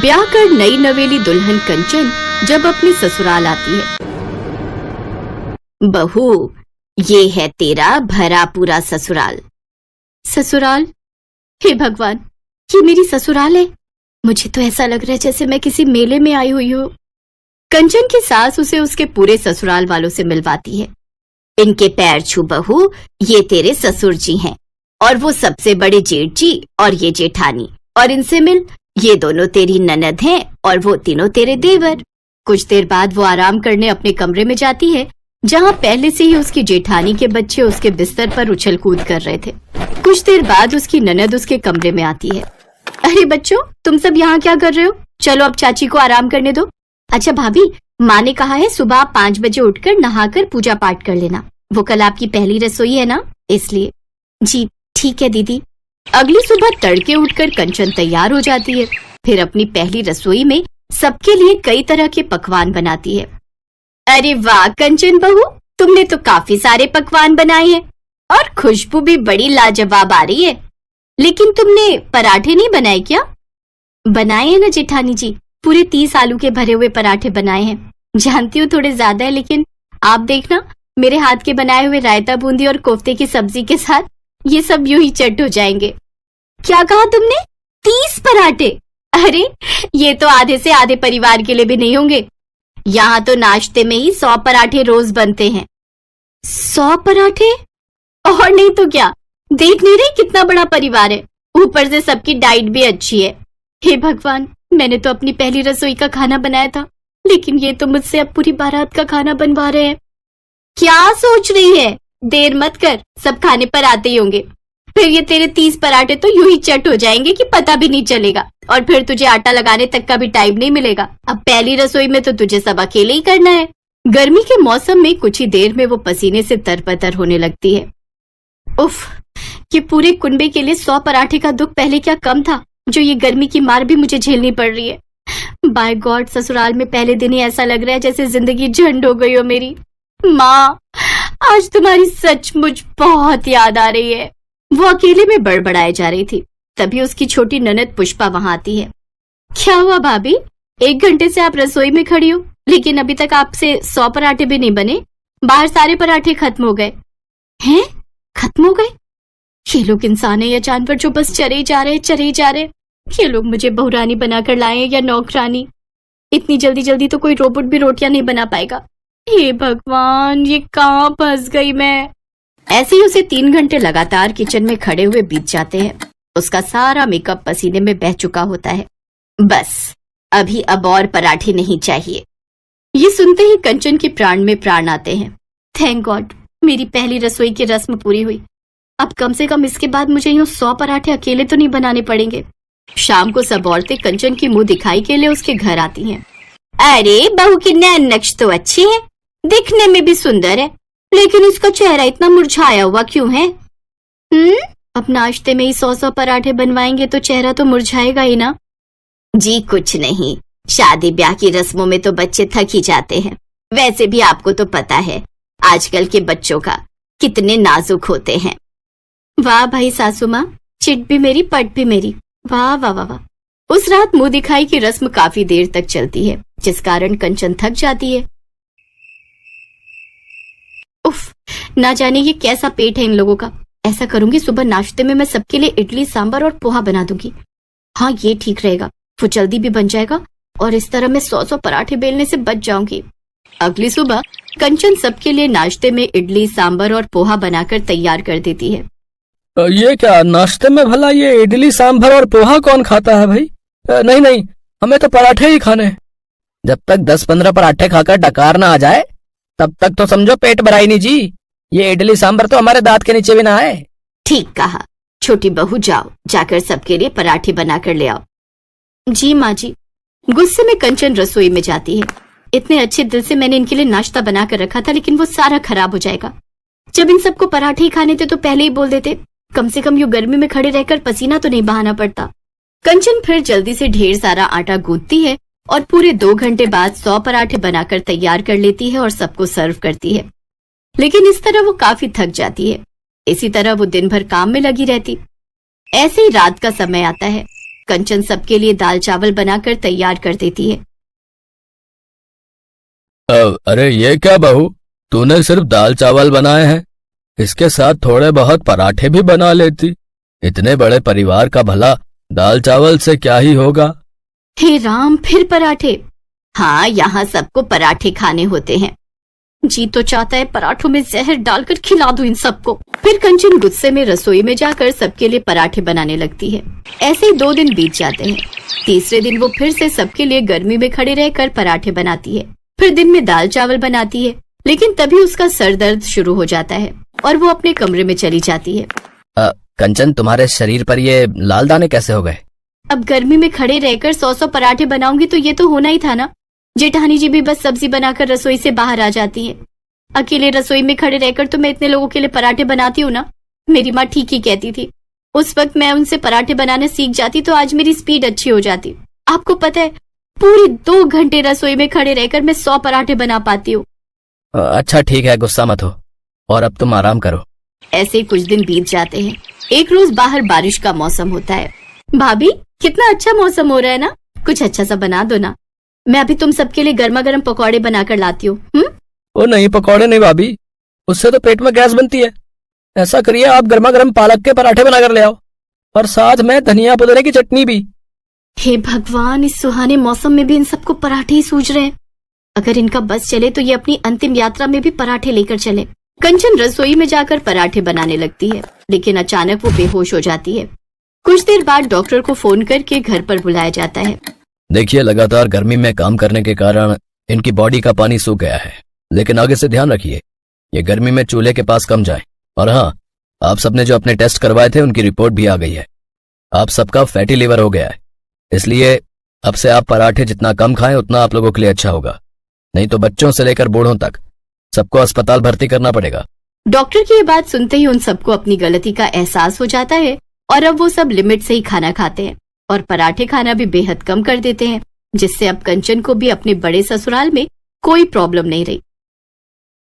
ब्याह कर नई नवेली दुल्हन कंचन जब अपने ससुराल आती है। बहू, ये है तेरा भरा पूरा ससुराल। ससुराल? हे भगवान, ये मेरी ससुराल है? मुझे तो ऐसा लग रहा है जैसे मैं किसी मेले में आई हुई हूँ। कंचन की सास उसे उसके पूरे ससुराल वालों से मिलवाती है। इनके पैर छू बहू, ये तेरे ससुर जी हैं, और वो सबसे बड़े जेठ जी और ये जेठानी, और इनसे मिल, ये दोनों तेरी ननद हैं और वो तीनों तेरे देवर। कुछ देर बाद वो आराम करने अपने कमरे में जाती है, जहाँ पहले से ही उसकी जेठानी के बच्चे उसके बिस्तर पर उछल कूद कर रहे थे। कुछ देर बाद उसकी ननद उसके कमरे में आती है। अरे बच्चों, तुम सब यहाँ क्या कर रहे हो? चलो अब चाची को आराम करने दो। अच्छा भाभी, माँ ने कहा है सुबह 5 बजे उठकर नहाकर पूजा पाठ कर लेना। वो कल आपकी पहली रसोई है ना, इसलिए। जी ठीक है दीदी। अगली सुबह तड़के उठकर कंचन तैयार हो जाती है। फिर अपनी पहली रसोई में सबके लिए कई तरह के पकवान बनाती है। अरे वाह कंचन बहू, तुमने तो काफी सारे पकवान बनाए हैं और खुशबू भी बड़ी लाजवाब आ रही है। लेकिन तुमने पराठे नहीं बनाए क्या? बनाए हैं ना जेठानी जी, पूरे 30 आलू के भरे हुए पराठे बनाए हैं। जानती हूँ थोड़े ज्यादा है, लेकिन आप देखना, मेरे हाथ के बनाए हुए रायता बूंदी और कोफ्ते की सब्जी के साथ ये सब यूं ही चट हो जाएंगे। क्या कहा तुमने? 30 पराठे? अरे ये तो आधे से आधे परिवार के लिए भी नहीं होंगे। यहाँ तो नाश्ते में ही 100 पराठे रोज बनते हैं। 100 पराठे? और नहीं तो क्या, देख नहीं रही कितना बड़ा परिवार है, ऊपर से सबकी डाइट भी अच्छी है। हे भगवान, मैंने तो अपनी पहली रसोई का खाना बनाया था, लेकिन ये तो मुझसे अब पूरी बारात का खाना बनवा रहे हैं। क्या सोच रही है? देर मत कर, सब खाने पर आते ही होंगे। फिर ये तेरे 30 पराठे तो यूं ही चट हो जाएंगे कि पता भी नहीं चलेगा, और फिर तुझे आटा लगाने तक का भी टाइम नहीं मिलेगा। अब पहली रसोई में तो तुझे सब अकेले ही करना है। गर्मी के मौसम में कुछ ही देर में वो पसीने से तरबतर होने लगती है। उफ, ये पूरे कुनबे के लिए 100 पराठे का दुख पहले क्या कम था, जो ये गर्मी की मार भी मुझे झेलनी पड़ रही है। बाय गॉड, ससुराल में पहले दिन ही ऐसा लग रहा है जैसे जिंदगी झंड हो गई हो मेरी। माँ, आज तुम्हारी सचमुच बहुत याद आ रही है। वो अकेले में बड़बड़ाए जा रही थी, तभी उसकी छोटी ननद पुष्पा वहां आती है। क्या हुआ भाभी, 1 घंटे से आप रसोई में खड़ी हो, लेकिन अभी तक आपसे 100 पराठे भी नहीं बने। बाहर सारे पराठे खत्म हो गए हैं। खत्म हो गए? ये लोग इंसान है या जानवर जो बस चरे ही जा रहे। ये लोग मुझे बहुरानी बनाकर लाए या नौकरानी? इतनी जल्दी जल्दी तो कोई रोबोट भी रोटियां नहीं बना पाएगा। हे भगवान, ये कहाँ फंस गई मैं। ऐसे ही उसे 3 घंटे लगातार किचन में खड़े हुए बीत जाते हैं। उसका सारा मेकअप पसीने में बह चुका होता है। बस अभी अब और पराठे नहीं चाहिए। ये सुनते ही कंचन के प्राण में प्राण आते हैं। थैंक गॉड, मेरी पहली रसोई की रस्म पूरी हुई। अब कम से कम इसके बाद मुझे यूं 100 पराठे अकेले तो नहीं बनाने पड़ेंगे। शाम को सब औरतें कंचन की मुंह दिखाई के लिए उसके घर आती हैं। अरे बहू की नैन नक्श तो अच्छी है, दिखने में भी सुंदर है, लेकिन इसका चेहरा इतना मुरझाया हुआ क्यों है? अब नाश्ते में ही 100 पराठे बनवाएंगे तो चेहरा तो मुरझाएगा ही ना। जी कुछ नहीं, शादी ब्याह की रस्मों में तो बच्चे थक ही जाते हैं। वैसे भी आपको तो पता है आजकल के बच्चों का कितने नाजुक होते हैं। वाह भाई सासू माँ, चिट भी मेरी पट भी मेरी। वाह वाह वाह वाह। उस रात मुंह दिखाई की रस्म काफी देर तक चलती है, जिस कारण कंचन थक जाती है। उफ, ना जाने ये कैसा पेट है इन लोगों का। ऐसा करूंगी, सुबह नाश्ते में मैं सबके लिए इडली सांभर और पोहा बना दूंगी। हाँ ये ठीक रहेगा, वो जल्दी भी बन जाएगा और इस तरह मैं 100 पराठे बेलने से बच जाऊंगी। अगली सुबह कंचन सबके लिए नाश्ते में इडली सांभर और पोहा बनाकर तैयार कर देती है। ये क्या नाश्ते में भला ये इडली सांभर और पोहा कौन खाता है भाई? नहीं नहीं, हमें तो पराठे ही खाने। जब तक 10-15 पराठे खाकर डकार ना आ जाए तब तक तो समझो पेट भरा ही नहीं जी। ये इडली सांभर तो हमारे दांत के नीचे भी ना आए। ठीक कहा, छोटी बहू जाओ, जाकर सबके लिए पराठे बनाकर ले आओ। जी माँ जी। गुस्से में कंचन रसोई में जाती है। इतने अच्छे दिल से मैंने इनके लिए नाश्ता बना कर रखा था, लेकिन वो सारा खराब हो जाएगा। जब इन सबको पराठे ही खाने थे तो पहले ही बोल देते, कम से कम यूं गर्मी में खड़े रहकर पसीना तो नहीं बहाना पड़ता। कंचन फिर जल्दी से ढेर सारा आटा गूंथती है और पूरे 2 घंटे बाद 100 पराठे बनाकर तैयार कर लेती है और सबको सर्व करती है। लेकिन इस तरह वो काफी थक जाती है। इसी तरह वो दिन भर काम में लगी रहती। ऐसे ही रात का समय आता है। कंचन सबके लिए दाल चावल बनाकर तैयार कर देती है। अरे ये क्या बहू, तूने सिर्फ दाल चावल बनाए हैं? इसके साथ थोड़े बहुत पराठे भी बना लेती। इतने बड़े परिवार का भला दाल चावल से क्या ही होगा। हे राम, फिर पराठे? हाँ, यहाँ सबको पराठे खाने होते हैं। जी तो चाहता है पराठों में जहर डालकर खिला दूं इन सबको। फिर कंचन गुस्से में रसोई में जाकर सबके लिए पराठे बनाने लगती है। ऐसे ही 2 दिन बीत जाते हैं। तीसरे दिन वो फिर से सबके लिए गर्मी में खड़े रहकर पराठे बनाती है। फिर दिन में दाल चावल बनाती है, लेकिन तभी उसका सर दर्द शुरू हो जाता है और वो अपने कमरे में चली जाती है। कंचन, तुम्हारे शरीर पर ये लाल दाने कैसे हो गए? अब गर्मी में खड़े रहकर 100 पराठे बनाऊंगी तो ये तो होना ही था ना। जेठानी जी भी बस सब्जी बनाकर रसोई से बाहर आ जाती है। अकेले रसोई में खड़े रहकर तो मैं इतने लोगों के लिए पराठे बनाती हूँ ना। मेरी माँ ठीक ही कहती थी। उस वक्त मैं उनसे पराठे बनाना सीख जाती तो आज मेरी स्पीड अच्छी हो जाती। आपको पता है, पूरी 2 घंटे रसोई में खड़े रहकर मैं 100 पराठे बना पाती हूँ। अच्छा ठीक है, गुस्सा मत हो और अब तुम आराम करो। ऐसे कुछ दिन बीत जाते हैं। एक रोज बाहर बारिश का मौसम होता है। भाभी, कितना अच्छा मौसम हो रहा है ना, कुछ अच्छा सा बना दो ना। मैं अभी तुम सबके लिए गर्मा गर्म पकौड़े बनाकर लाती हूँ। ओ नहीं, पकौड़े नहीं भाभी, उससे तो पेट में गैस बनती है। ऐसा करिए, आप गर्मा गर्म पालक के पराठे बनाकर ले आओ और साथ में धनिया पुदीने की चटनी भी। हे भगवान, इस सुहाने मौसम में भी इन सबको पराठे ही सूझ रहे हैं। अगर इनका बस चले तो ये अपनी अंतिम यात्रा में भी पराठे लेकर चले। कंचन रसोई में जाकर पराठे बनाने लगती है, लेकिन अचानक वो बेहोश हो जाती है। कुछ देर बाद डॉक्टर को फोन करके घर पर बुलाया जाता है। देखिए, लगातार गर्मी में काम करने के कारण इनकी बॉडी का पानी सूख गया है, लेकिन आगे से ध्यान रखिए, ये गर्मी में चूल्हे के पास कम जाए। और हाँ, आप सबने जो अपने टेस्ट करवाए थे उनकी रिपोर्ट भी आ गई है। आप सबका फैटी लिवर हो गया है, इसलिए अब से आप पराठे जितना कम खाएं उतना आप लोगों के लिए अच्छा होगा। नहीं तो बच्चों से लेकर बूढ़ों तक सबको अस्पताल भर्ती करना पड़ेगा। डॉक्टर की ये बात सुनते ही उन सबको अपनी गलती का एहसास हो जाता है और अब वो सब लिमिट से ही खाना खाते हैं और पराठे खाना भी बेहद कम कर देते हैं, जिससे अब कंचन को भी अपने बड़े ससुराल में कोई प्रॉब्लम नहीं रही।